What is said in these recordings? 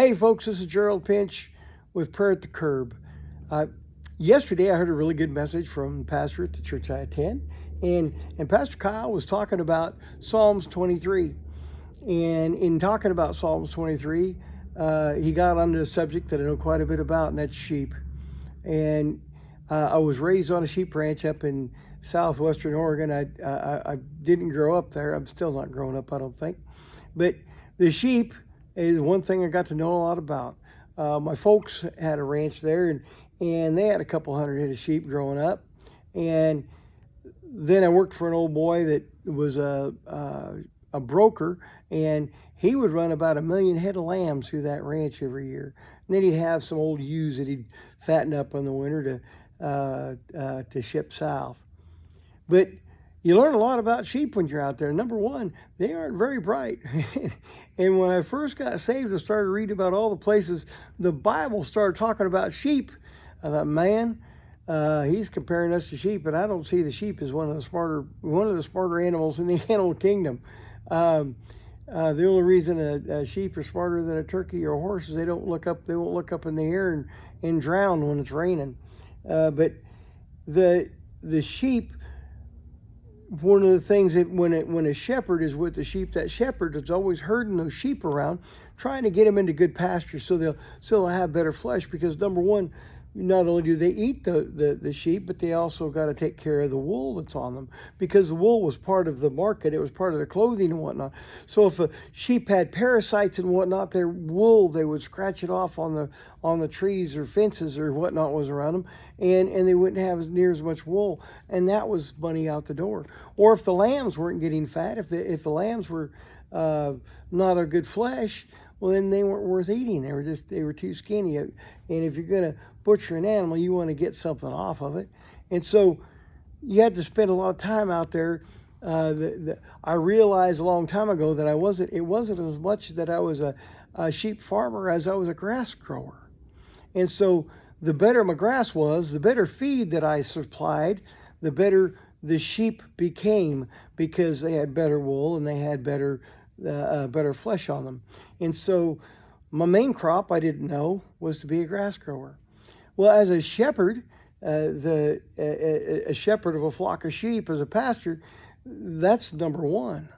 Hey folks, this is Gerald Pinch with Prayer at the Curb. Uh, Yesterday I heard a really good message from the pastor at the church I attend, and Pastor Kyle was talking about Psalms 23. And in talking about Psalms 23, he got onto a subject that I know quite a bit about, and that's sheep. And I was raised on a sheep ranch up in southwestern Oregon. I didn't grow up there. I'm still not growing up, I don't think. But the sheep is one thing I got to know a lot about. My folks had a ranch there, and they had a couple hundred head of sheep growing up. And then I worked for an old boy that was a broker, and he would run about 1 million head of lambs through that ranch every year. And then he'd have some old ewes that he'd fatten up in the winter to ship south. But you learn a lot about sheep when you're out there. Number one, they aren't very bright. And when I first got saved and started reading about all the places the Bible started talking about sheep, I thought, man, he's comparing us to sheep, and I don't see the sheep as one of the smarter animals in the animal kingdom. The only reason a sheep are smarter than a turkey or a horse is they won't look up in the air and drown when it's raining. But the sheep, one of the things that when a shepherd is with the sheep, that shepherd is always herding those sheep around, trying to get them into good pasture so they'll have better flesh. Because number one, not only do they eat the sheep, but they also got to take care of the wool that's on them, because the wool was part of the market. It was part of their clothing and whatnot. So if a sheep had parasites and whatnot, their wool, they would scratch it off on the trees or fences or whatnot was around them, and they wouldn't have near as much wool, and that was money out the door. Or if the lambs weren't getting fat, if the lambs were not a good flesh, well, then they weren't worth eating. They were too skinny. And if you're going to butcher an animal, you want to get something off of it. And so you had to spend a lot of time out there. I realized a long time ago that it wasn't as much that I was a sheep farmer as I was a grass grower. And so the better my grass was, the better feed that I supplied, the better the sheep became, because they had better wool and they had better flesh on them. And so my main crop, I didn't know, was to be a grass grower. Well, as a shepherd, a shepherd of a flock of sheep, as a pastor, that's number one.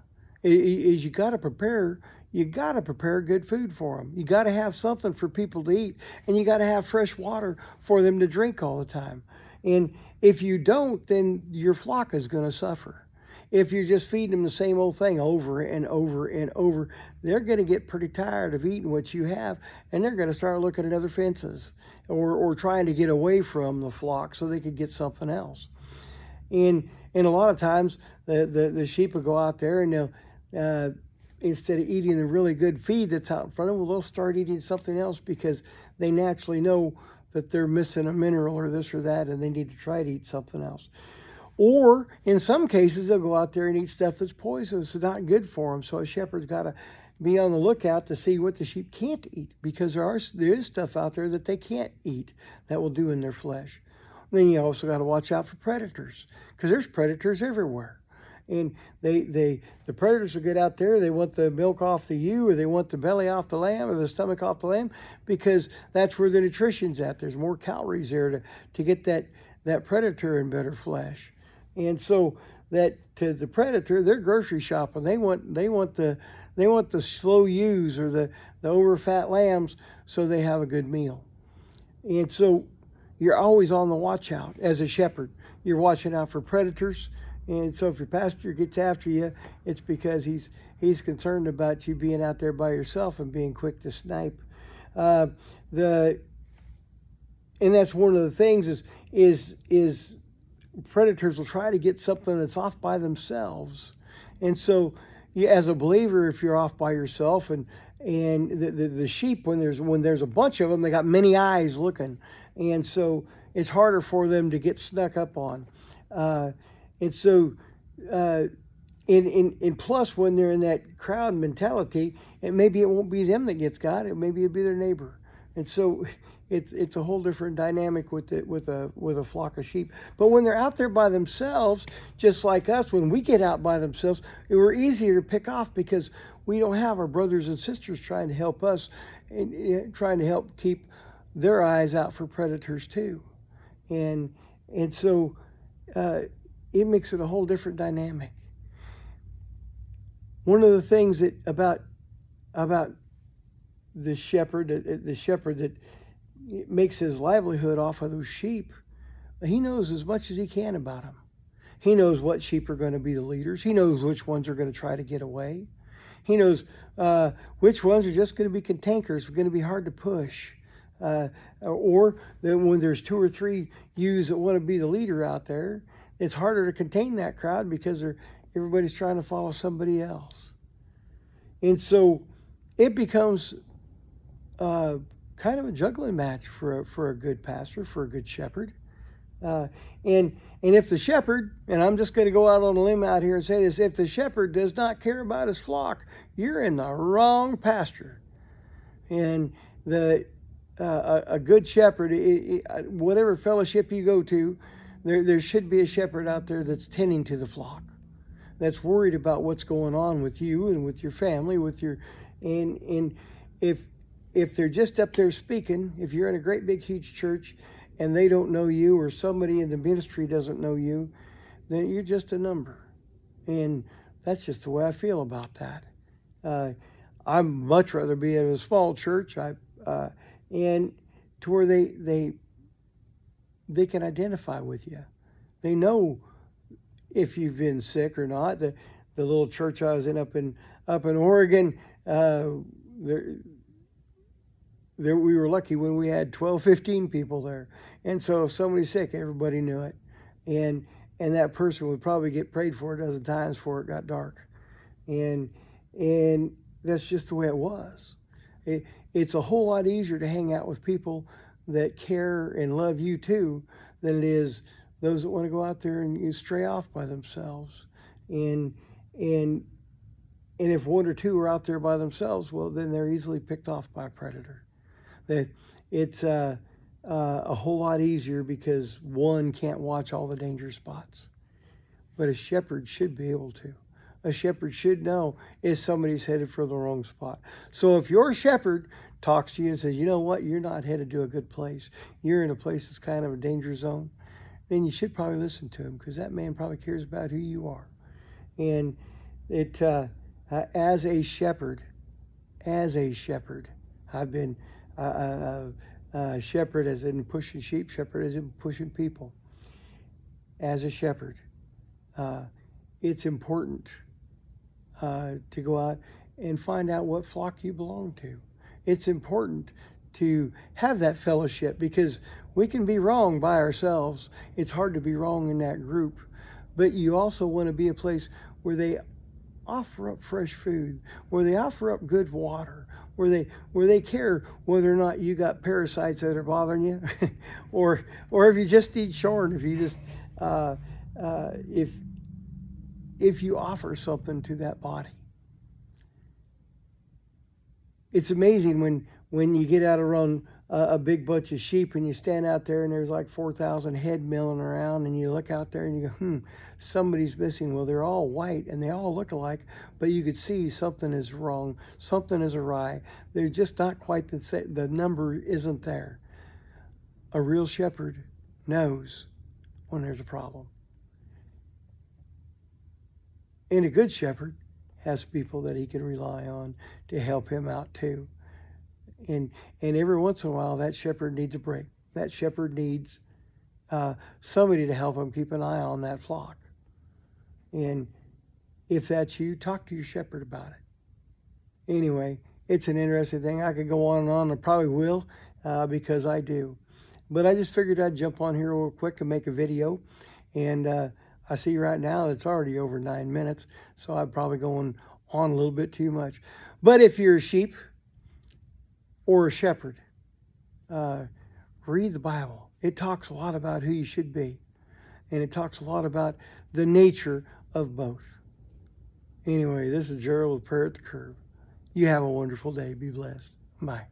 Is you got to prepare good food for them. You got to have something for people to eat, and you got to have fresh water for them to drink all the time. And if you don't, then your flock is going to suffer. If you're just feeding them the same old thing over and over and over, they're going to get pretty tired of eating what you have, and they're going to start looking at other fences or trying to get away from the flock so they could get something else. And a lot of times, the sheep will go out there and they'll, instead of eating the really good feed that's out in front of them, they'll start eating something else because they naturally know that they're missing a mineral or this or that, and they need to try to eat something else. Or in some cases, they'll go out there and eat stuff that's poisonous. It's not good for them. So a shepherd's got to be on the lookout to see what the sheep can't eat, because there is stuff out there that they can't eat that will do in their flesh. Then you also got to watch out for predators, because there's predators everywhere. And the predators will get out there. They want the milk off the ewe, or they want the belly off the lamb, or the stomach off the lamb, because that's where the nutrition's at. There's more calories there to get that predator in better flesh. And so that to the predator, they're grocery shopping. They want the slow ewes or the over fat lambs so they have a good meal. And so you're always on the watch out as a shepherd. You're watching out for predators. And so if your pastor gets after you, it's because he's concerned about you being out there by yourself and being quick to snipe. And that's one of the things is predators will try to get something that's off by themselves. And so as a believer, if you're off by yourself, and the sheep, when there's a bunch of them, they got many eyes looking, and so it's harder for them to get snuck up on. And so in plus, when they're in that crowd mentality, maybe it won't be them that gets got, maybe it'll be their neighbor. And so it's a whole different dynamic with a flock of sheep. But when they're out there by themselves, just like us, when we get out by themselves, we're easier to pick off because we don't have our brothers and sisters trying to help us trying to help keep their eyes out for predators too, and so it makes it a whole different dynamic. One of the things that about the shepherd that makes his livelihood off of those sheep, he knows as much as he can about them. He knows what sheep are going to be the leaders. He knows which ones are going to try to get away. He knows which ones are just going to be cantankerous, going to be hard to push. Or when there's 2 or 3 ewes that want to be the leader out there, it's harder to contain that crowd because everybody's trying to follow somebody else. And so it becomes kind of a juggling match for a good pastor, for a good shepherd. And if the shepherd, and I'm just going to go out on a limb out here and say this, if the shepherd does not care about his flock, you're in the wrong pasture. And a good shepherd, whatever fellowship you go to, there should be a shepherd out there that's tending to the flock, that's worried about what's going on with you and with your family, and if they're just up there speaking, if you're in a great big huge church and they don't know you, or somebody in the ministry doesn't know you, then you're just a number. And that's just the way I feel about that. I'd much rather be at a small church, and to where they can identify with you. They know if you've been sick or not. The little church I was in up in Oregon, there we were lucky when we had 12, 15 people there. And so if somebody's sick, everybody knew it. And that person would probably get prayed for a dozen times before it got dark. And that's just the way it was. It's a whole lot easier to hang out with people that care and love you too than it is those that want to go out there and you stray off by themselves. And if 1 or 2 are out there by themselves, well, then they're easily picked off by a predator. That it's a whole lot easier because one can't watch all the danger spots. But a shepherd should be able to. A shepherd should know if somebody's headed for the wrong spot. So if your shepherd talks to you and says, you know what, you're not headed to a good place, you're in a place that's kind of a danger zone, then you should probably listen to him, because that man probably cares about who you are. And as a shepherd, I've been shepherd as in pushing sheep, shepherd as in pushing people. As a shepherd, it's important to go out and find out what flock you belong to. It's important to have that fellowship, because we can be wrong by ourselves. It's hard to be wrong in that group. But you also want to be a place where they offer up fresh food, where they offer up good water, where they care whether or not you got parasites that are bothering you, or if you just need shorn, if you just if you offer something to that body. It's amazing when you get out around a big bunch of sheep and you stand out there and there's like 4,000 head milling around, and you look out there and you go, somebody's missing. Well, they're all white and they all look alike, but you could see something is wrong, something is awry. They're just not quite the same. The number isn't there. A real shepherd knows when there's a problem. And a good shepherd has people that he can rely on to help him out too. And every once in a while, that shepherd needs a break. That shepherd needs somebody to help him keep an eye on that flock. And if that's you, talk to your shepherd about it. Anyway, it's an interesting thing. I could go on and on. I probably will, because I do. But I just figured I'd jump on here real quick and make a video. And I see right now it's already over 9 minutes, so I'm probably going on a little bit too much. But if you're a sheep or a shepherd, read the Bible. It talks a lot about who you should be, and it talks a lot about the nature of both. Anyway, this is Gerald with Prayer at the Curb. You have a wonderful day. Be blessed. Bye.